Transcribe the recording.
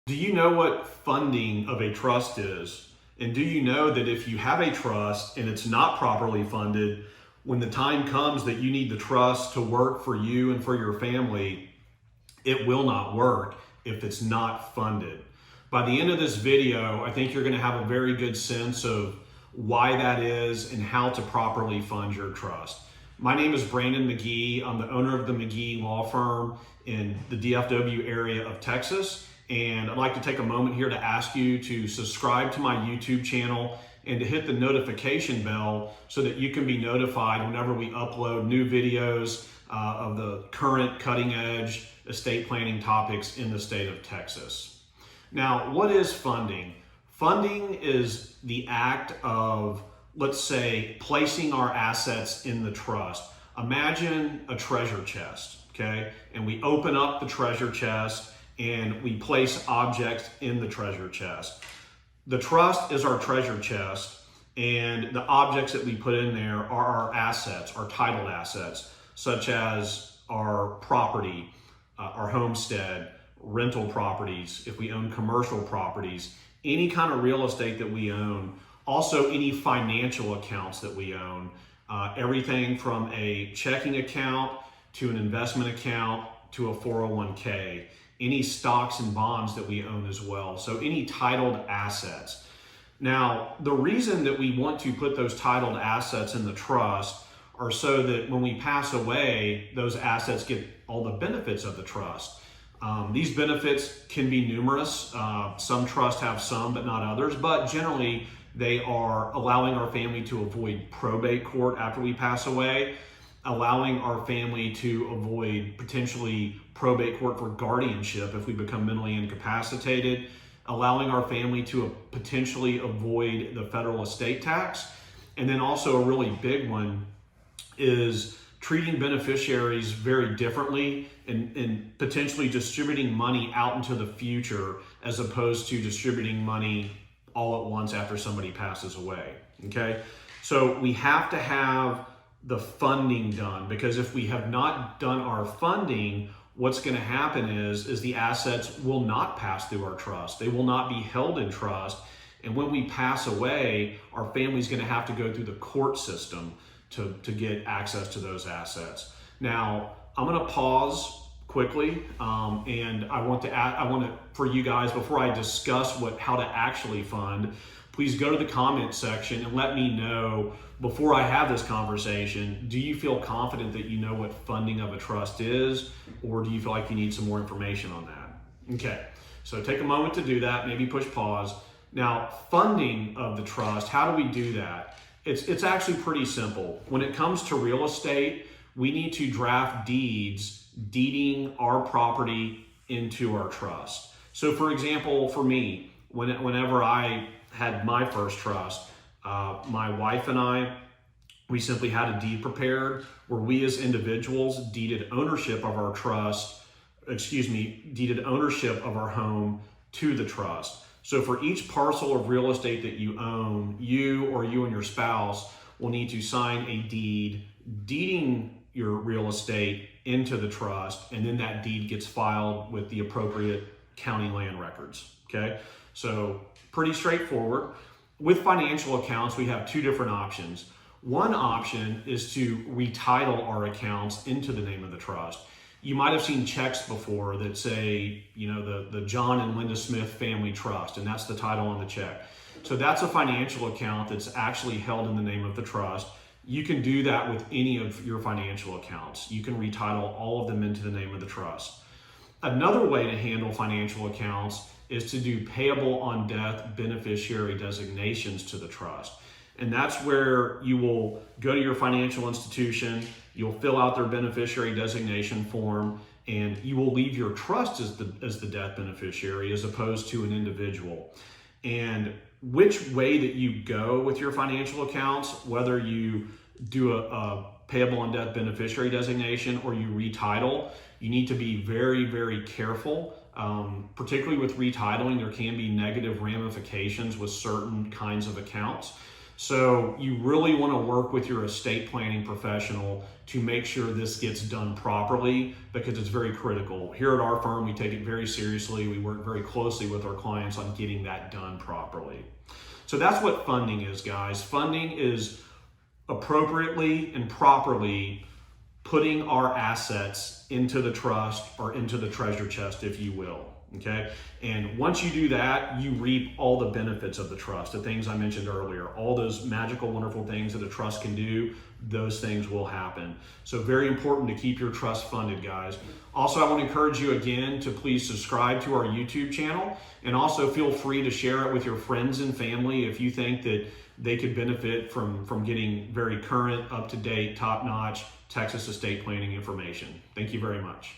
Do you know what funding of a trust is? And do you know that if you have a trust and it's not properly funded, when the time comes that you need the trust to work for you and for your family, it will not work if it's not funded. By the end of this video, I think you're going to have a very good sense of why that is and how to properly fund your trust. My name is Brandon McGee. I'm the owner of the McGee Law Firm in the DFW area of Texas. And I'd like to take a moment here to ask you to subscribe to my YouTube channel and to hit the notification bell so that you can be notified whenever we upload new videos of the current cutting edge estate planning topics in the state of Texas. Now, what is funding? Funding is the act of, let's say, placing our assets in the trust. Imagine a treasure chest, okay? And we open up the treasure chest and we place objects in the treasure chest. The trust is our treasure chest, and the objects that we put in there are our assets, our titled assets, such as our property, our homestead, rental properties, if we own commercial properties, any kind of real estate that we own, also any financial accounts that we own, everything from a checking account to an investment account to a 401k, any stocks and bonds that we own as well. So any titled assets. Now, the reason that we want to put those titled assets in the trust are so that when we pass away, those assets get all the benefits of the trust. These benefits can be numerous. Some trusts have some, but not others. But generally, they are allowing our family to avoid probate court after we pass away, allowing our family to avoid potentially probate court for guardianship if we become mentally incapacitated, allowing our family to potentially avoid the federal estate tax. And then also a really big one is treating beneficiaries very differently and potentially distributing money out into the future as opposed to distributing money all at once after somebody passes away, okay? So we have to have the funding done, because if we have not done our funding, what's going to happen is the assets will not pass through our trust. They will not be held in trust. And when we pass away, our family's going to have to go through the court system to get access to those assets. Now, I'm going to pause quickly, and I want to for you guys, before I discuss how to actually fund, please go to the comment section and let me know, before I have this conversation, do you feel confident that you know what funding of a trust is, or do you feel like you need some more information on that? Okay, so take a moment to do that, maybe push pause. Now, funding of the trust, how do we do that? It's actually pretty simple. When it comes to real estate, we need to draft deeds deeding our property into our trust. So for example, for me, whenever I had my first trust, my wife and I, we simply had a deed prepared where we as individuals deeded ownership of our trust, deeded ownership of our home to the trust. So for each parcel of real estate that you own, you and your spouse will need to sign a deed deeding your real estate into the trust, and then that deed gets filed with the appropriate county land records, okay? So pretty straightforward. With financial accounts, we have two different options. One option is to retitle our accounts into the name of the trust. You might have seen checks before that say, the John and Linda Smith Family Trust, and that's the title on the check. So that's a financial account that's actually held in the name of the trust. You can do that with any of your financial accounts. You can retitle all of them into the name of the trust. Another way to handle financial accounts is to do payable on death beneficiary designations to the trust. And that's where you will go to your financial institution, you'll fill out their beneficiary designation form, and you will leave your trust as the death beneficiary as opposed to an individual. And which way that you go with your financial accounts, whether you do a payable on death beneficiary designation or you retitle, you need to be very, very careful. Particularly with retitling, there can be negative ramifications with certain kinds of accounts. So you really want to work with your estate planning professional to make sure this gets done properly, because it's very critical. Here at our firm, we take it very seriously. We work very closely with our clients on getting that done properly. So that's what funding is, guys. Funding is appropriately and properly putting our assets into the trust or into the treasure chest, if you will. Okay. And once you do that, you reap all the benefits of the trust, the things I mentioned earlier, all those magical, wonderful things that a trust can do, those things will happen. So very important to keep your trust funded, guys. Also, I want to encourage you again to please subscribe to our YouTube channel, and also feel free to share it with your friends and family if you think that they could benefit from getting very current, up-to-date, top-notch Texas estate planning information. Thank you very much.